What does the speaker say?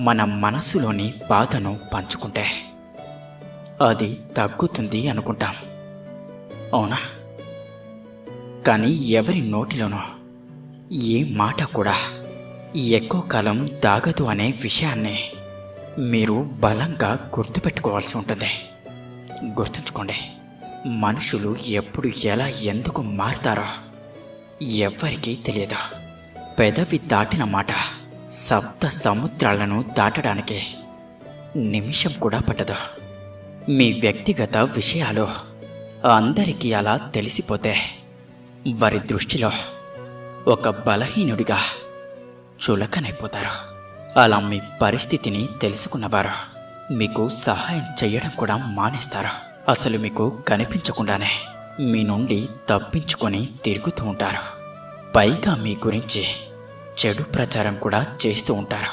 మన మనసులోని బాధను పంచుకుంటే అది తగ్గుతుంది అనుకుంటాం, అవునా? కానీ ఎవరి నోటిలోనో ఏ మాట కూడా ఎక్కువ కాలం దాగదు అనే విషయాన్ని మీరు బలంగా గుర్తుపెట్టుకోవాల్సి ఉంటుంది. గుర్తుంచుకోండి, మనుషులు ఎప్పుడు ఎలా ఎందుకు మారుతారో ఎవ్వరికీ తెలియదు. పెదవి దాటిన మాట సప్త సముద్రాలను దాటడానికి నిమిషం కూడా పట్టదు. మీ వ్యక్తిగత విషయాలు అందరికీ అలా తెలిసిపోతే వారి దృష్టిలో ఒక బలహీనుడిగా చులకనైపోతారు. అలా మీ పరిస్థితిని తెలుసుకున్నవారు మీకు సహాయం చేయడం కూడా మానేస్తారు. అసలు మీకు కనిపించకుండానే మీ నుండి తప్పించుకొని తిరుగుతూ ఉంటారు. పైగా మీ గురించి చెడు ప్రచారం కూడా చేస్తూ ఉంటారు.